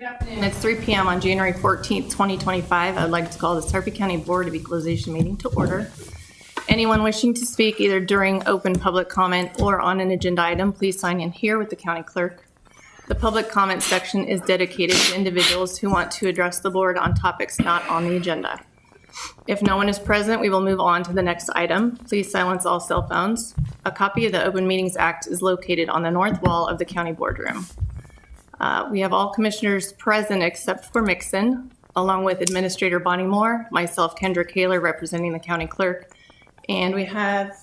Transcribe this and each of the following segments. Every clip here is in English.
And it's 3 p.m. on January 14th, 2025. I'd like to call the Sarpy County Board of Equalization meeting to order. Anyone wishing to speak either during open public comment or on an agenda item, please sign in here with the county clerk. The public comment section is dedicated to individuals who want to address the board on topics not on the agenda. If no one is present, we will move on to the next item. Please silence all cell phones. A copy of the Open Meetings Act is located on the north wall of the county boardroom. We have all commissioners present except for Mixon, along with Administrator Bonnie Moore, myself, Kendra Kaler, representing the county clerk, and we have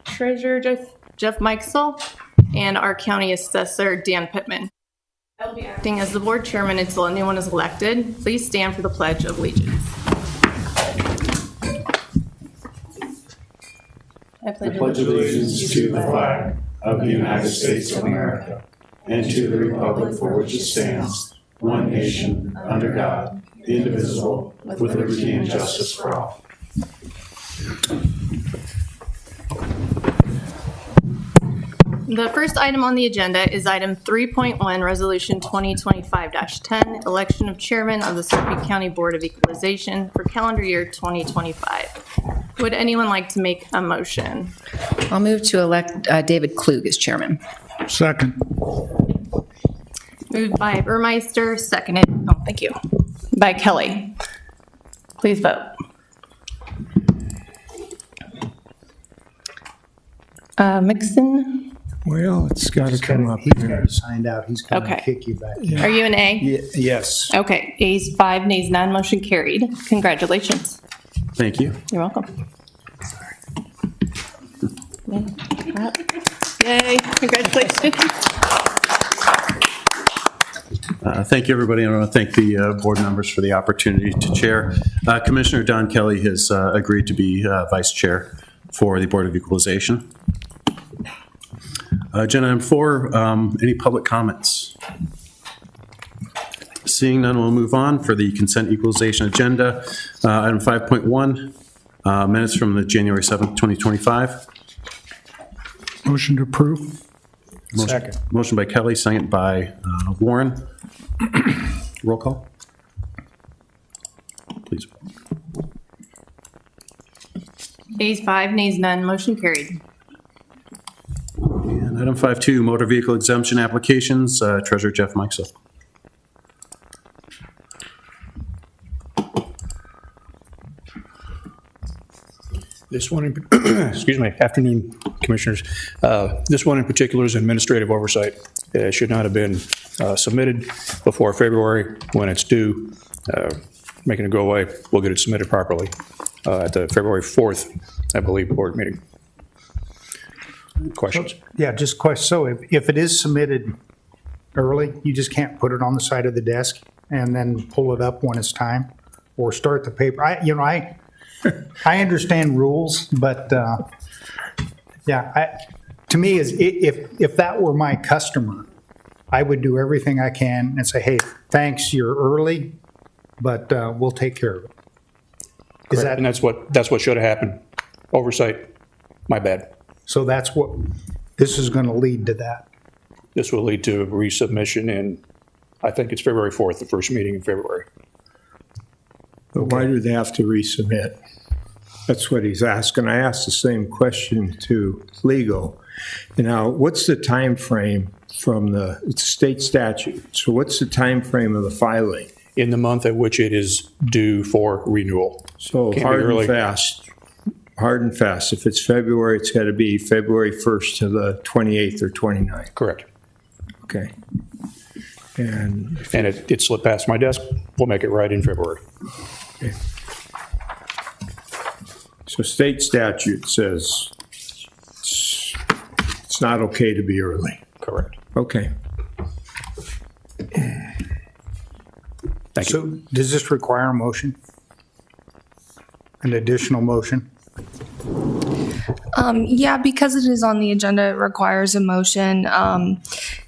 Treasurer Jeff Mikesell and our county assessor, Dan Pittman. I will be acting as the board chairman until anyone is elected. Please stand for the Pledge of Allegiance. I pledge allegiance to the flag of the United States of America and to the republic for which it stands, one nation, under God, indivisible, with liberty and justice for all. The first item on the agenda is item 3.1, Resolution 2025-10, election of chairman of the Sarpy County Board of Equalization for calendar year 2025. Would anyone like to make a motion? I'll move to elect David Klug as chairman. Second. Moved by Burmeister, seconded, thank you, by Kelly. Please vote. Mixon? Well, it's got to come up He's here. got to sign out. He's going to Okay. kick you back. Are you an A? Yes. Okay, A's 5, nays none, motion carried. Congratulations. Thank you. You're welcome. Yay, congratulations. Thank you, everybody. I want to thank the board members for the opportunity to chair. Commissioner Don Kelly has agreed to be vice chair for the Board of Equalization. Agenda item 4, any public comments? Seeing none, we'll move on for the consent equalization agenda. Item 5.1, minutes from the January 7th, 2025. Motion to approve. Second. Motion by Kelly, second by Warren. Roll call. Please. A's 5, nays none, motion carried. And item 5.2, motor vehicle exemption applications. Treasurer Jeff Mikesell. This one, excuse me, afternoon, Commissioners. This one in particular is administrative oversight. It should not have been submitted before February when it's due. Making it go away, we'll get it submitted properly at the February 4th, I believe, board meeting. Questions? Yeah, just question. So if it is submitted early, you just can't put it on the side of the desk and then pull it up when it's time or start the paper. I understand rules, but to me, is if that were my customer, I would do everything I can and say, hey, thanks, you're early, but we'll take care of it. Is And that, that's what should have happened. Oversight, my bad. so that's what, this is going to lead to that. This will lead to a resubmission in, I think it's February 4th, the first meeting in February. But why do they have to resubmit? That's what he's asking. I asked the same question to legal. Now, what's the time frame from it's state statute? So what's the time frame of the filing? In the month at which it is due for renewal. So Can't be hard early. and fast. Hard and fast. If it's February, it's got to be February 1st to the 28th or 29th. Correct. Okay. And And it slipped past my desk. We'll make it right in February. so state statute says it's not okay to be early. Correct. Okay. Thank you. So does this require a motion? An additional motion? Yeah, because it is on the agenda, it requires a motion. And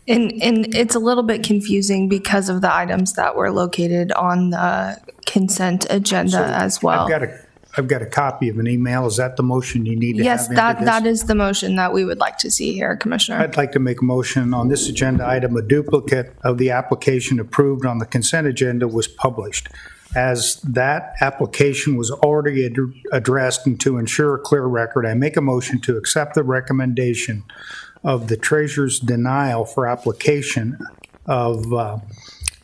it's a little bit confusing because of the items that were located on the consent agenda as well. I've got a copy of an email. Is that the motion you need to have Yes, into that, this? that is the motion that we would like to see here, Commissioner. I'd like to make a motion on this agenda item, a duplicate of the application approved on the consent agenda was published. As that application was already addressed, and to ensure a clear record, I make a motion to accept the recommendation of the treasurer's denial for application of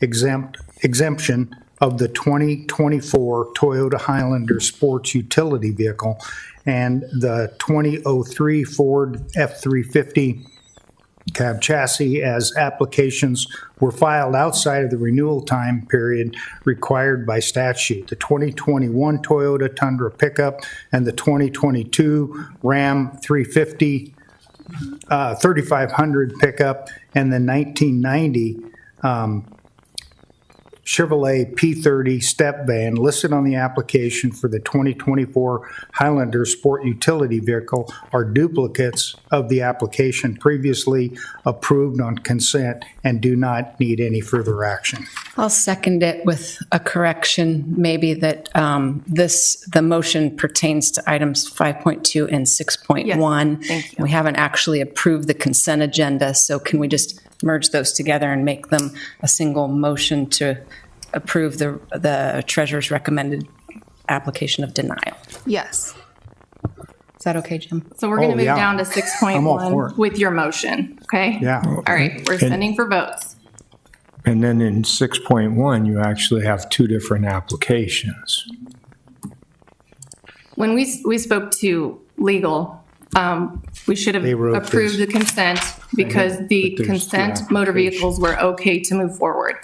exemption of the 2024 Toyota Highlander sports utility vehicle and the 2003 Ford F-350 cab chassis, as applications were filed outside of the renewal time period required by statute. The 2021 Toyota Tundra pickup and the 2022 Ram 350 3500 pickup and the 1990 Chevrolet P30 step van listed on the application for the 2024 Highlander Sport Utility Vehicle are duplicates of the application previously approved on consent and do not need any further action. I'll second it with a correction, maybe that the motion pertains to items 5.2 and 6.1. Yes, thank you. We haven't actually approved the consent agenda, so can we just merge those together and make them a single motion to approve the treasurer's recommended application of denial? Yes. Is that okay, Jim? So we're going to Oh, move yeah. down to I'm all for 6.1 it. with your motion, okay? Yeah. All right, we're sending for votes. And then in 6.1, you actually have two different applications. When we spoke to legal, we should have They wrote approved this. the consent because the But there's two consent motor vehicles were okay to move forward.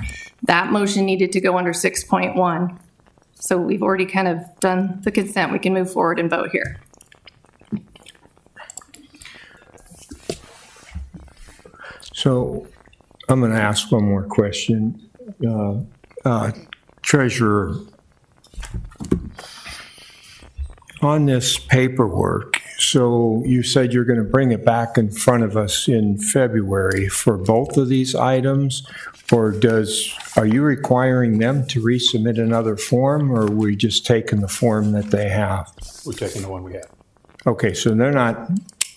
That motion needed to go under 6.1. So we've already kind of done the consent. We can move forward and vote here. So I'm going to ask one more question. Treasurer, on this paperwork, so you said you're going to bring it back in front of us in February for both of these items? Or are you requiring them to resubmit another form, or are we just taking the form that they have? We're taking the one we have. Okay, so they're not,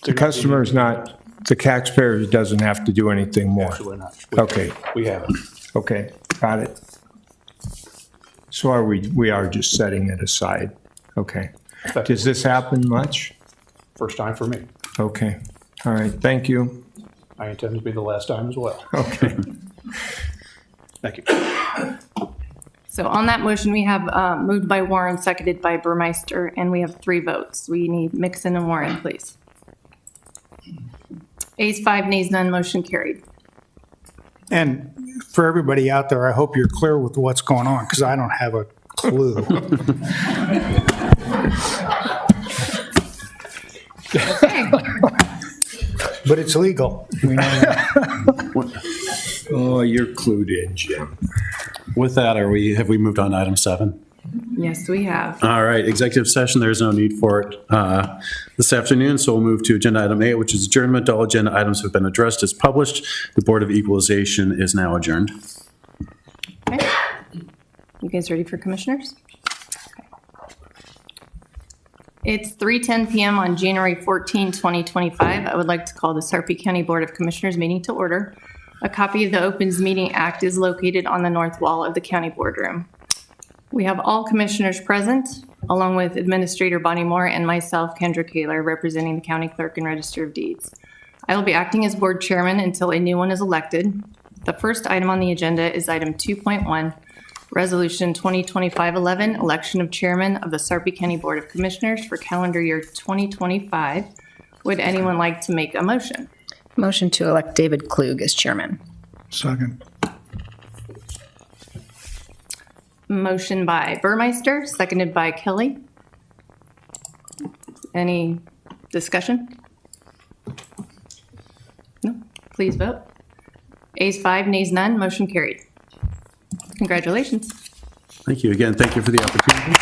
the customer's not, the taxpayer doesn't have to do anything more? Absolutely not. Okay. We have it. Okay, got it. So we are just setting it aside? Okay. Does this happen much? First time for me. Okay, all right, thank you. I intend to be the last time as well. Okay. Thank you. So on that motion, we have moved by Warren, seconded by Burmeister, and we have 3 votes. We need Mixon and Warren, please. Ayes 5, nays none, motion carried. And for everybody out there, I hope you're clear with what's going on, because I don't have a clue. But it's legal. We know that. Oh, you're clued in, Jim. With that, have we moved on to item 7? Yes, we have. All right, executive session, there's no need for it this afternoon, so we'll move to agenda item 8, which is adjournment. All agenda items have been addressed as published. The Board of Equalization is now adjourned. Okay. You guys ready for commissioners? Okay. It's 3:10 PM on January 14, 2025. I would like to call the Sarpy County Board of Commissioners meeting to order. A copy of the Opens Meeting Act is located on the north wall of the county boardroom. We have all commissioners present, along with Administrator Bonnie Moore and myself, Kendra Kaler, representing the County Clerk and Register of Deeds. I will be acting as board chairman until a new one is elected. The first item on the agenda is item 2.1, Resolution 2025-11, election of chairman of the Sarpy County Board of Commissioners for calendar year 2025. Would anyone like to make a motion? Motion to elect David Klug as chairman. Second. Motion by Burmeister, seconded by Kelly. Any discussion? No? Please vote. Ayes 5, nays none, motion carried. Congratulations. Thank you again. Thank you for the opportunity.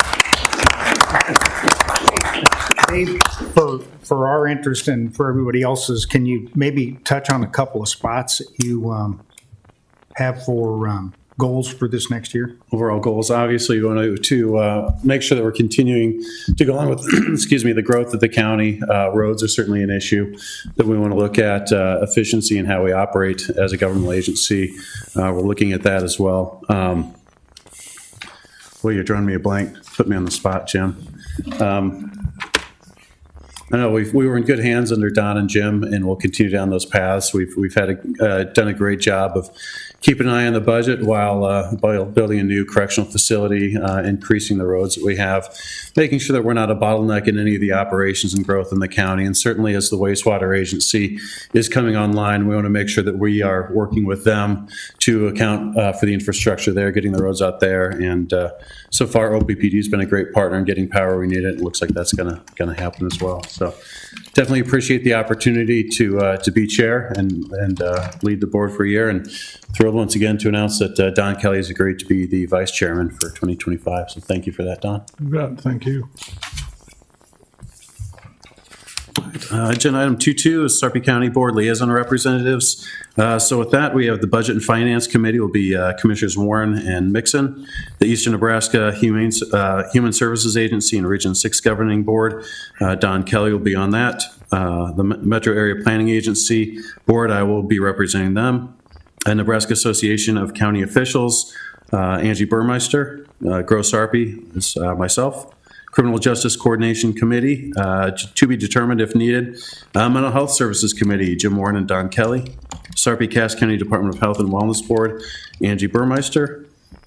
Dave, for our interest and for everybody else's, can you maybe touch on a couple of spots that you have for goals for this next year? Overall goals, obviously, we want to make sure that we're continuing to go on with, excuse me, the growth of the county. Roads are certainly an issue that we want to look at, efficiency and how we operate as a governmental agency. We're looking at that as well. Well, you're drawing me a blank. Put me on the spot, Jim. I know we were in good hands under Don and Jim, and we'll continue down those paths. We've done a great job of keeping an eye on the budget while building a new correctional facility, increasing the roads that we have, making sure that we're not a bottleneck in any of the operations and growth in the county. And certainly as the wastewater agency is coming online, we want to make sure that we are working with them to account for the infrastructure there, getting the roads out there. And so far, OPPD has been a great partner in getting power we need. It looks like that's going to happen as well. So definitely appreciate the opportunity to be chair and lead the board for a year, and thrilled once again to announce that Don Kelly has agreed to be the vice chairman for 2025. So thank you for that, Don. Good, thank you. Agenda item 2.2 is Sarpy County Board Liaison Representatives. So with that, we have the Budget and Finance Committee will be Commissioners Warren and Mixon. The Eastern Nebraska Human Services Agency and Region 6 Governing Board, Don Kelly will be on that. The Metro Area Planning Agency Board, I will be representing them. Nebraska Association of County Officials, Angie Burmeister. Gross Sarpy is myself. Criminal Justice Coordination Committee, to be determined if needed. Mental Health Services Committee, Jim Warren and Don Kelly. Sarpy Cass County Department of Health and Wellness Board, Angie Burmeister.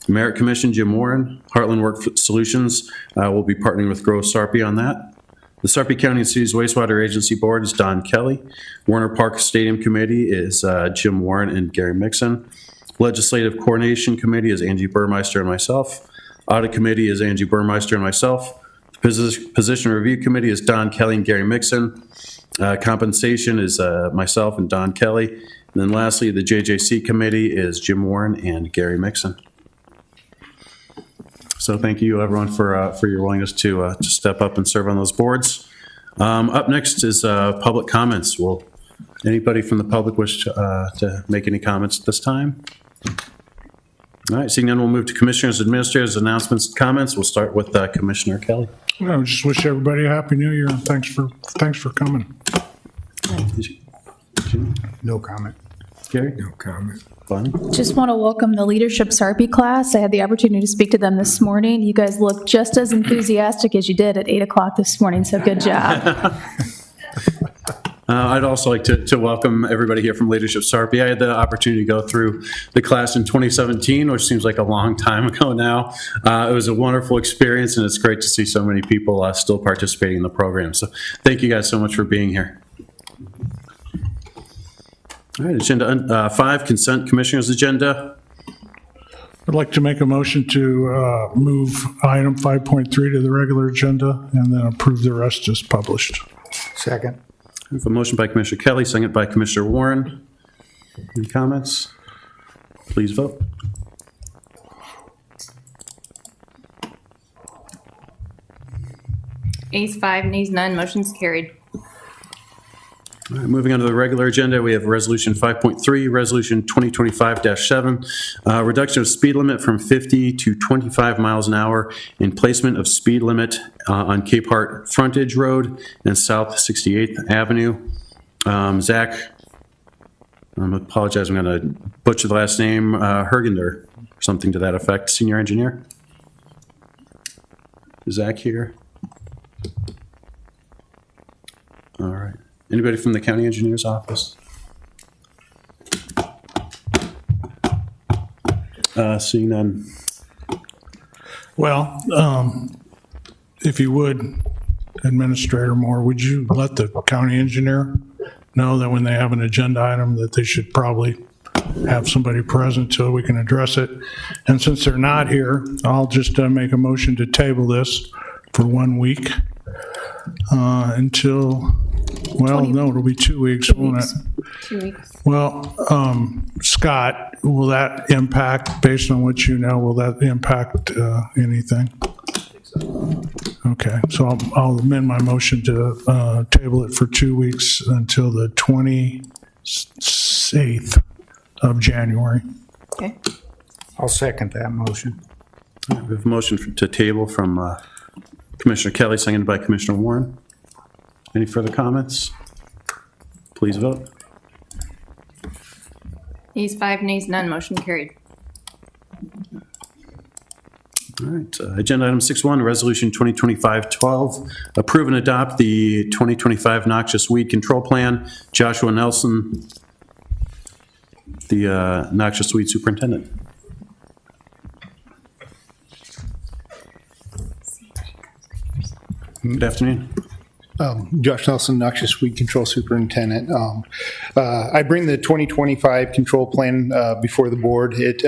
Merit Commission, Jim Warren. Heartland Work Solutions, will be partnering with Gross Sarpy on that. The Sarpy County and Cities Wastewater Agency Board is Don Kelly. Warner Park Stadium Committee is Jim Warren and Gary Mixon. Legislative Coordination Committee is Angie Burmeister and myself. Audit Committee is Angie Burmeister and myself. Position Review Committee is Don Kelly and Gary Mixon. Compensation is myself and Don Kelly. And then lastly, the JJC Committee is Jim Warren and Gary Mixon. So thank you, everyone, for your willingness to step up and serve on those boards. Up next is public comments. Will anybody from the public wish to make any comments at this time? All right, seeing none, we'll move to Commissioners, Administrators, announcements, and comments. We'll start with Commissioner Kelly. Well, I just wish everybody a happy new year and thanks for coming. No comment. Gary? No comment. Bonnie? Just want to welcome the Leadership Sarpy class. I had the opportunity to speak to them this morning. You guys look just as enthusiastic as you did at 8 o'clock this morning, so good job. I'd also like to welcome everybody here from Leadership Sarpy. I had the opportunity to go through the class in 2017, which seems like a long time ago now. It was a wonderful experience, and it's great to see so many people still participating in the program. So thank you guys so much for being here. All right, agenda 5, consent commissioners agenda. I'd like to make a motion to move item 5.3 to the regular agenda and then approve the rest as published. Second. We have a motion by Commissioner Kelly, second by Commissioner Warren. Any comments? Please vote. Ayes 5, nays none, motion's carried. All right, moving on to the regular agenda, we have Resolution 5.3, Resolution 2025-7, reduction of speed limit from 50 to 25 miles an hour and placement of speed limit on Cape Hart Frontage Road and South 68th Avenue. Zach, I apologize, I'm going to butcher the last name, Hergender, something to that effect, Senior Engineer. Is Zach here? All right. Anybody from the County Engineer's Office? Seeing none. Well, if you would, Administrator Moore, would you let the county engineer know that when they have an agenda item that they should probably have somebody present so we can address it? And since they're not here, I'll just make a motion to table this for 1 week until, well, no, it'll be 2 weeks, won't it? 2 weeks. Well, Scott, will that impact, based on what you know, will that impact anything? Okay, so I'll amend my motion to table it for 2 weeks until the 28th of January. Okay. I'll second that motion. We have a motion to table from Commissioner Kelly, seconded by Commissioner Warren. Any further comments? Please vote. Yeas 5, nays none, motion carried. All right, agenda item 6.1, resolution 2025-12, approve and adopt the 2025 noxious weed control plan. Joshua Nelson, the noxious weed superintendent. Good afternoon. Josh Nelson, Noxious Weed Control Superintendent. I bring the 2025 control plan before the board. It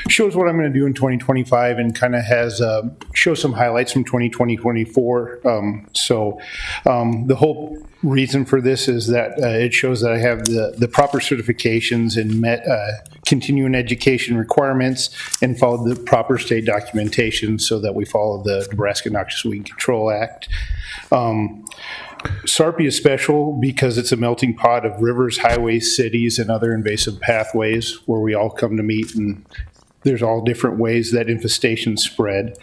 shows what I'm going to do in 2025 and kind of has shows some highlights from 2024. The whole reason for this is that it shows that I have the proper certifications and met continuing education requirements and followed the proper state documentation so that we follow the Nebraska Noxious Weed Control Act. SARPI is special because it's a melting pot of rivers, highways, cities, and other invasive pathways where we all come to meet, and there's all different ways that infestations spread.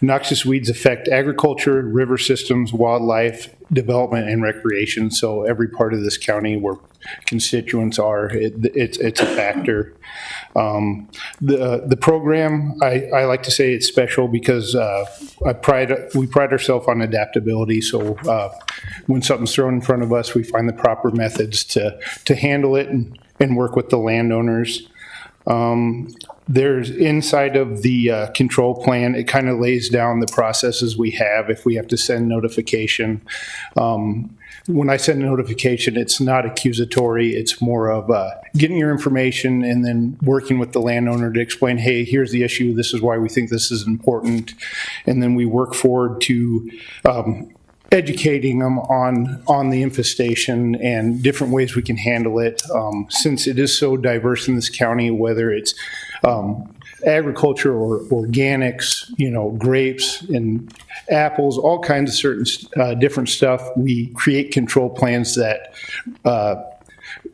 Noxious weeds affect agriculture, river systems, wildlife, development, and recreation, so every part of this county where constituents are, it's a factor. The program, I like to say it's special because we pride ourselves on adaptability. So when something's thrown in front of us, we find the proper methods to handle it and work with the landowners. There's inside of the control plan, it kind of lays down the processes we have if we have to send notification. When I send a notification, it's not accusatory. It's more of getting your information and then working with the landowner to explain, hey, here's the issue. This is why we think this is important. And then we work forward to educating them on the infestation and different ways we can handle it. Since it is so diverse in this county, whether it's agriculture or organics, grapes and apples, all kinds of certain different stuff, we create control plans that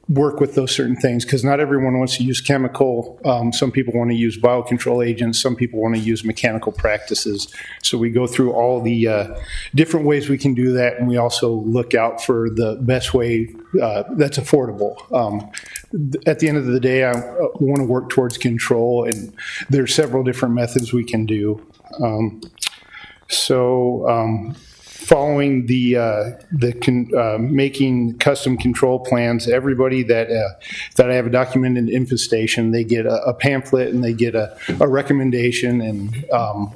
work with those certain things, because not everyone wants to use chemical. Some people want to use biocontrol agents. Some people want to use mechanical practices. So we go through all the different ways we can do that, and we also look out for the best way that's affordable. At the end of the day, I want to work towards control, and there's several different methods we can do. Following making custom control plans, everybody that I have a documented infestation, they get a pamphlet and they get a recommendation and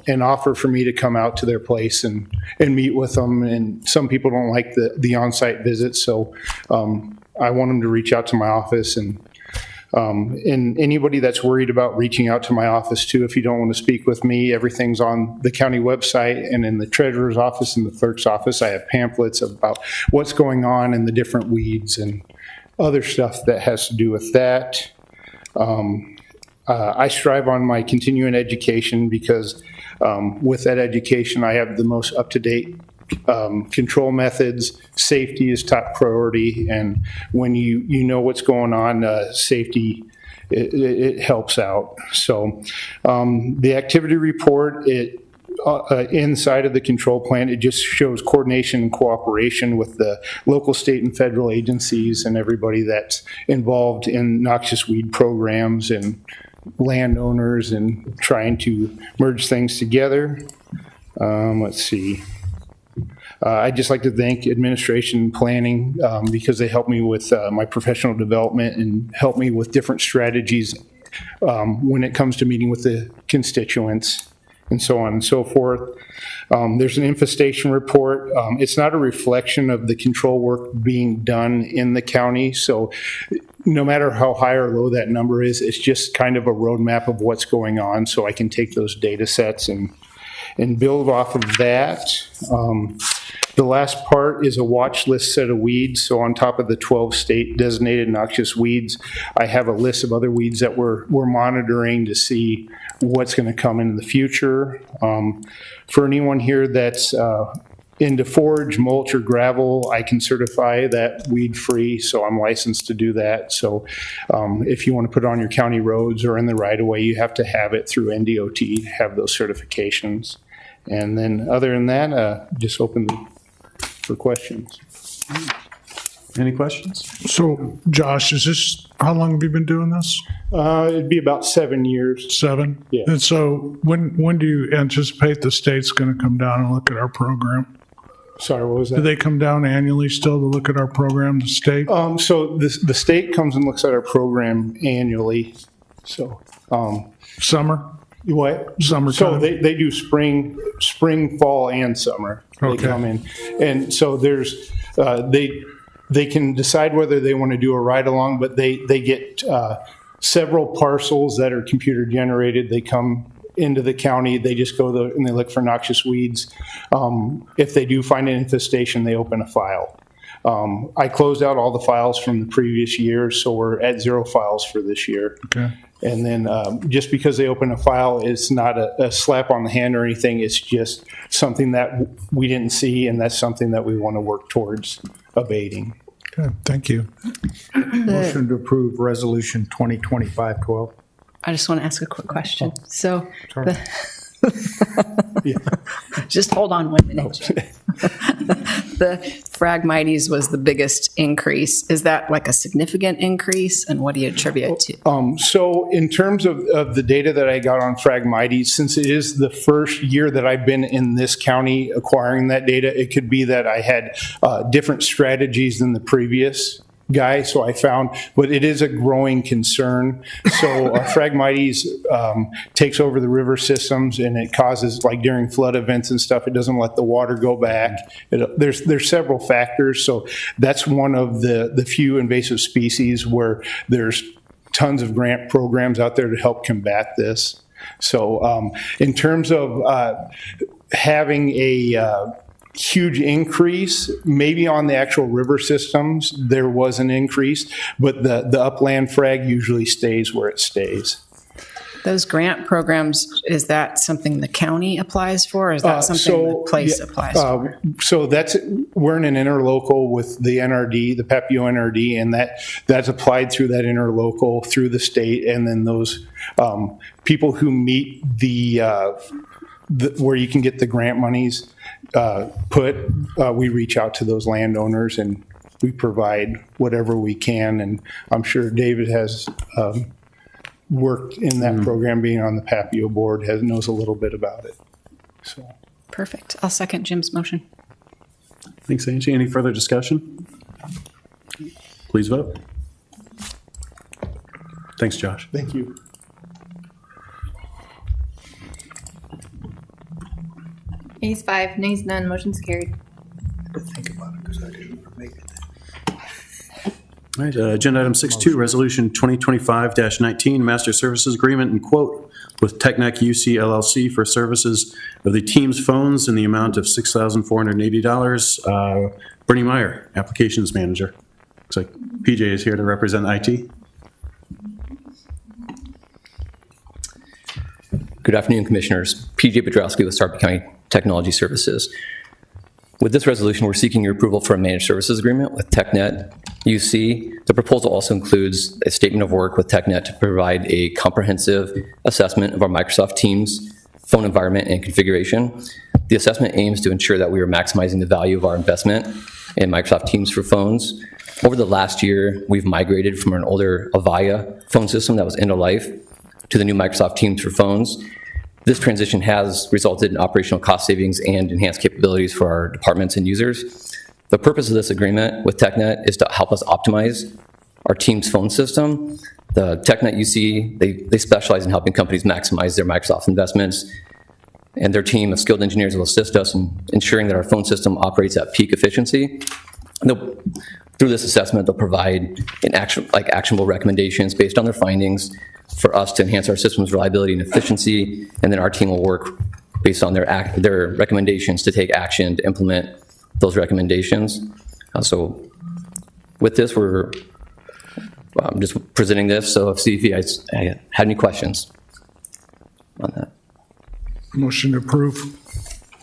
an offer for me to come out to their place and meet with them. And some people don't like the on-site visits, so I want them to reach out to my office. And anybody that's worried about reaching out to my office too, if you don't want to speak with me, everything's on the county website, and in the treasurer's office and the clerk's office, I have pamphlets about what's going on in the different weeds and other stuff that has to do with that. I strive on my continuing education because with that education, I have the most up-to-date control methods. Safety is top priority, and when you know what's going on, safety it helps out. So the activity report, inside of the control plan, it just shows coordination and cooperation with the local, state, and federal agencies and everybody that's involved in noxious weed programs and landowners and trying to merge things together. Let's see. I'd just like to thank administration and planning because they helped me with my professional development and helped me with different strategies when it comes to meeting with the constituents and so on and so forth. There's an infestation report. It's not a reflection of the control work being done in the county. So no matter how high or low that number is, it's just kind of a roadmap of what's going on, so I can take those data sets and build off of that. The last part is a watch list set of weeds. So on top of the 12 state designated noxious weeds, I have a list of other weeds that we're monitoring to see what's going to come in the future. For anyone here that's into forage, mulch, or gravel, I can certify that weed-free, so I'm licensed to do that. So if you want to put it on your county roads or in the right-of-way, you have to have it through NDOT to have those certifications. And then other than that, just open for questions. Any questions? So Josh, how long have you been doing this? It'd be about 7 years. 7? Yeah. And so when do you anticipate the state's going to come down and look at our program? Sorry, what was Do that? they come down annually still to look at our program, the state? So the state comes and looks at our program annually. So, Summer? what? Summertime? So they do spring, fall, and summer. They Okay. come in. And so there's, they can decide whether they want to do a ride-along, but they get several parcels that are computer generated. They come into the county, they just go there and they look for noxious weeds. If they do find an infestation, they open a file. I closed out all the files from the previous year, so we're at 0 files for this year. Okay. And then just because they open a file, it's not a slap on the hand or anything. It's just something that we didn't see, and that's something that we want to work towards abating. Okay, thank you. Motion to approve Resolution 2025-12. I just want to ask a quick question. So, Yeah. just hold on 1 minute. The Phragmites was the biggest increase. Is that like a significant increase, and what do you attribute it to? So in terms of the data that I got on Phragmites, since it is the first year that I've been in this county acquiring that data, it could be that I had different strategies than the previous guy, so I found, but it is a growing concern. So Phragmites takes over the river systems, and it causes, like during flood events and stuff, it doesn't let the water go back. There's several factors, so that's one of the few invasive species where there's tons of grant programs out there to help combat this. So in terms of having a huge increase, maybe on the actual river systems, there was an increase, but the upland frag usually stays where it stays. Those grant programs, is that something the county applies for, or is that something the place applies for? So we're in an interlocal with the NRD, the PEPIO NRD, and that's applied through that interlocal through the state, and then those people who meet the where you can get the grant monies we reach out to those landowners and we provide whatever we can. And I'm sure David has worked in that program, being on the PAPIO board, knows a little bit about it. So. Perfect. I'll second Jim's motion. Thanks, Angie. Any further discussion? Please vote. Thanks, Josh. Thank you. Ayes 5, nays none, motion's carried. All right, agenda item 6.2, resolution 2025-19, master services agreement and quote with TechNet UC LLC for services of the Teams phones in the amount of $6,480. Bernie Meyer, applications manager. Looks like PJ is here to represent IT. Good afternoon, Commissioners. PJ Bedrowski with Sarpy County Technology Services. With this resolution, we're seeking your approval for a managed services agreement with TechNet UC. The proposal also includes a statement of work with TechNet to provide a comprehensive assessment of our Microsoft Teams phone environment and configuration. The assessment aims to ensure that we are maximizing the value of our investment in Microsoft Teams for phones. Over the last year, we've migrated from an older Avaya phone system that was end of life to the new Microsoft Teams for phones. This transition has resulted in operational cost savings and enhanced capabilities for our departments and users. The purpose of this agreement with TechNet is to help us optimize our Teams phone system. The TechNet UC, they specialize in helping companies maximize their Microsoft investments, and their team of skilled engineers will assist us in ensuring that our phone system operates at peak efficiency. Through this assessment, they'll provide actionable recommendations based on their findings for us to enhance our system's reliability and efficiency, and then our team will work based on their recommendations to take action to implement those recommendations. So with this, we're just presenting this, so see if you guys had any questions on that. Motion to approve.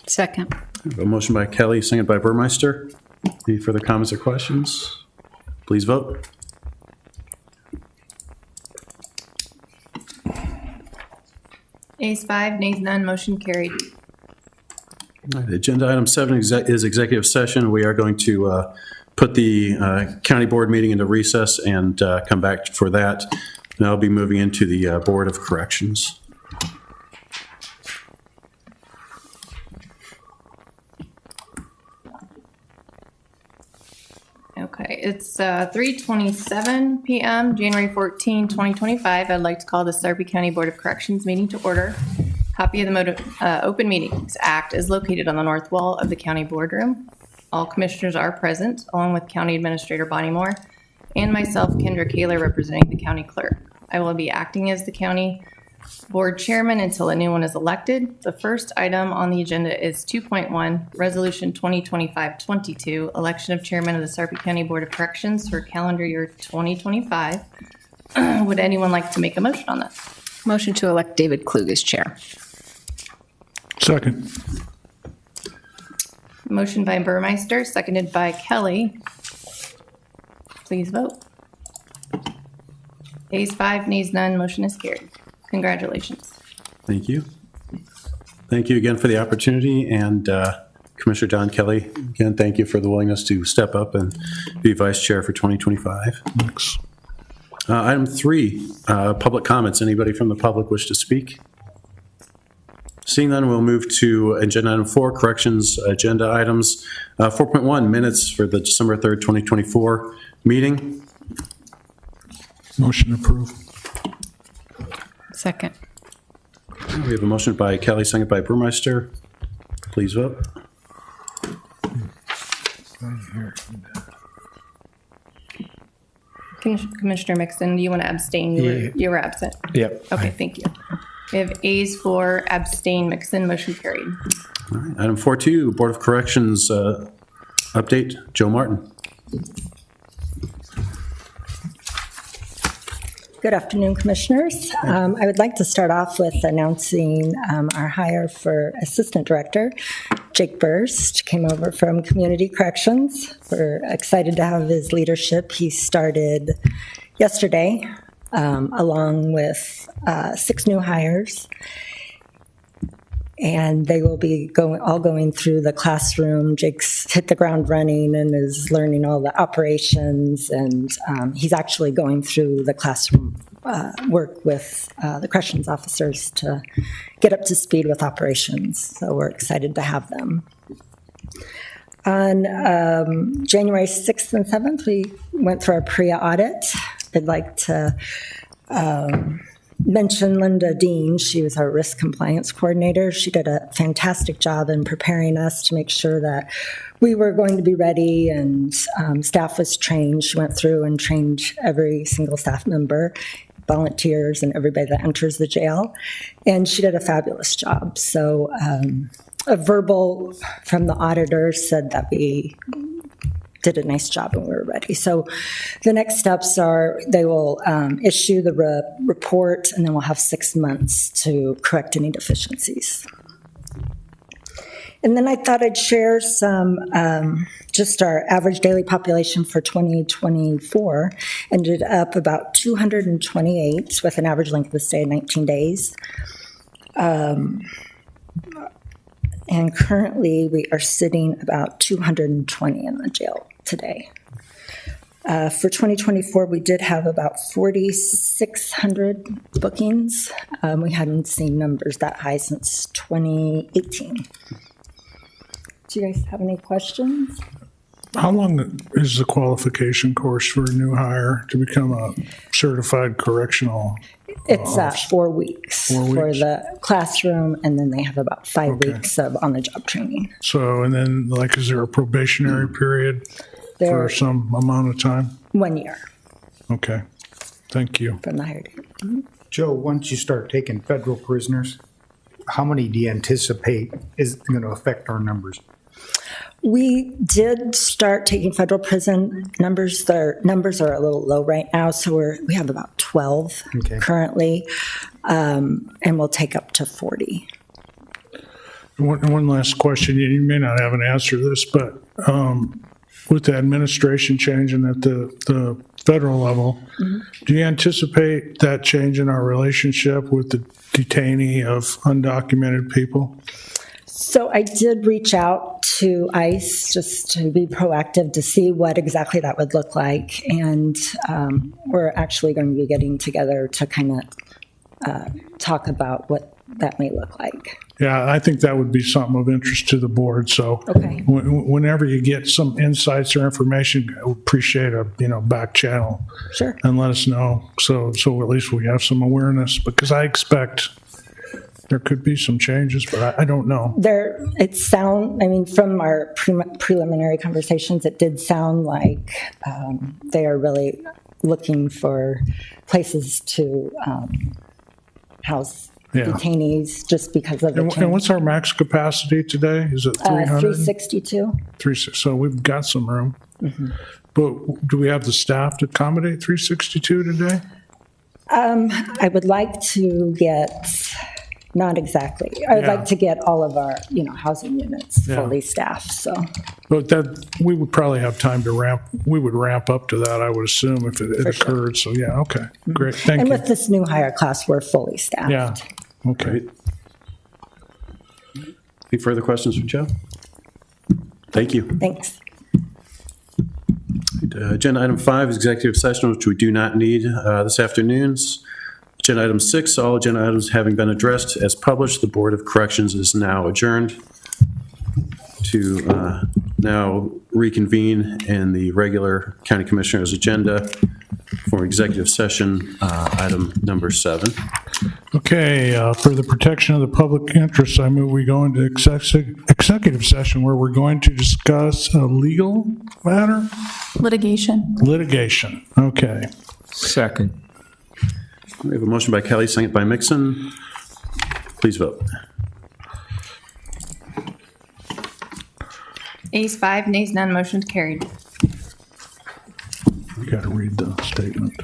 Second. We have a motion by Kelly, second by Burmeister. Any further comments or questions? Please vote. Ayes 5, nays none, motion carried. All right, agenda item 7 is executive session. We are going to put the county board meeting into recess and come back for that. And I'll be moving into the Board of Corrections. Okay, it's 3:27 PM, January 14, 2025. I'd like to call the Sarpy County Board of Corrections meeting to order. Copy of the Open Meetings Act is located on the north wall of the county boardroom. All commissioners are present, along with County Administrator Bonnie Moore and myself, Kendra Kaler, representing the county clerk. I will be acting as the county board chairman until a new one is elected. The first item on the agenda is 2.1, Resolution 2025-22, election of chairman of the Sarpy County Board of Corrections for calendar year 2025. Would anyone like to make a motion on that? Motion to elect David Klug as chair. Second. Motion by Burmeister, seconded by Kelly. Please vote. Ayes 5, nays none, motion is carried. Congratulations. Thank you. Thank you again for the opportunity, and Commissioner Don Kelly, again, thank you for the willingness to step up and be vice chair for 2025. Thanks. Item 3, public comments. Anybody from the public wish to speak? Seeing none, we'll move to agenda item 4, corrections agenda items. 4.1, minutes for the December 3rd, 2024 meeting. Motion approved. Second. We have a motion by Kelly, second by Burmeister. Please vote. Commissioner Mixon, do you want to abstain? You were absent. Yep. Okay, thank you. We have Ayes 4, abstain, Mixon, motion carried. All right. Item 4.2, Board of Corrections update. Joe Martin. Good afternoon, Commissioners. I would like to start off with announcing our hire for Assistant Director. Jake Burst came over from Community Corrections. We're excited to have his leadership. He started yesterday, along with 6 new hires. And they will be going through the classroom. Jake's hit the ground running and is learning all the operations, and he's actually going through the classroom work with the corrections officers to get up to speed with operations. So we're excited to have them. On January 6th and 7th, we went through our PREA audit. I'd like to mention Linda Dean. She was our risk compliance coordinator. She did a fantastic job in preparing us to make sure that we were going to be ready, and staff was trained. She went through and trained every single staff member, volunteers, and everybody that enters the jail. And she did a fabulous job. So a verbal from the auditor said that we did a nice job and we were ready. So the next steps are they will issue the report, and then we'll have 6 months to correct any deficiencies. And then I thought I'd share some, just our average daily population for 2024 ended up about 228 with an average length of stay of 19 days. And currently, we are sitting about 220 in the jail today. For 2024, we did have about 4,600 bookings. We hadn't seen numbers that high since 2018. Do you guys have any questions? How long is the qualification course for a new hire to become a certified correctional? It's 4 weeks, 4 weeks for the classroom, and then they have about 5 weeks of on-the-job training. So, and then, like, is there a probationary period for some amount of time? 1 year Okay. Thank you. from the hire date. Joe, once you start taking federal prisoners, how many do you anticipate is going to affect our numbers? We did start taking federal prison numbers. Their numbers are a little low right now, so we have about 12 currently, and we'll take up to 40. One last question. You may not have an answer to this, but with the administration changing at the federal level, do you anticipate that changing our relationship with the detainee of undocumented people? So I did reach out to ICE just to be proactive to see what exactly that would look like. And we're actually going to be getting together to kind of talk about what that may look like. Yeah, I think that would be something of interest to the board. So Okay. whenever you get some insights or information, I would appreciate a back channel Sure. and let us know. So at least we have some awareness, because I expect there could be some changes, but I don't know. From our preliminary conversations, it did sound like they are really looking for places to house Yeah. detainees just because of the And change. what's our max capacity today? Is it 300? 362. So we've got some room. But do we have the staff to accommodate 362 today? I would like to get, not exactly, I would Yeah. like to get all of our, housing units Yeah. fully staffed, so. But we would probably have time to ramp up to that, I would assume, if it occurred. So, yeah, okay, great, thank And you. with this new hire class, we're fully staffed. Yeah, okay. Any further questions for Joe? Thank you. Thanks. Agenda item 5 is executive session, which we do not need this afternoon's. Agenda item 6, all agenda items having been addressed as published, the Board of Corrections is now adjourned to now reconvene in the regular County Commissioners' agenda for executive session, item number 7. Okay, for the protection of the public interest, I move we go into executive session where we're going to discuss a legal matter? Litigation. Litigation, okay. Second. We have a motion by Kelly, second by Mixon. Please vote. Ayes 5, nays none, motion carried. You got to read the statement.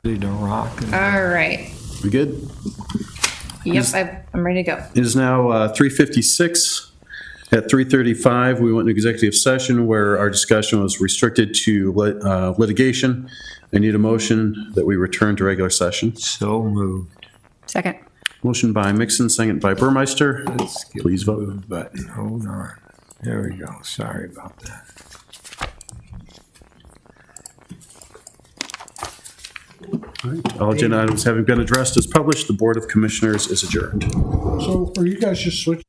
Ready to rock and All right. We good? Yep, I'm ready to go. It is now 3:56. At 3:35, we went into executive session where our discussion was restricted to litigation. I need a motion that we return to regular session. so moved. Second. Motion by Mixon, second by Burmeister. Let's get Please the vote. move button. Hold on. There we go. Sorry about that. All agenda items having been addressed as published, the Board of Commissioners is adjourned. So are you guys just switching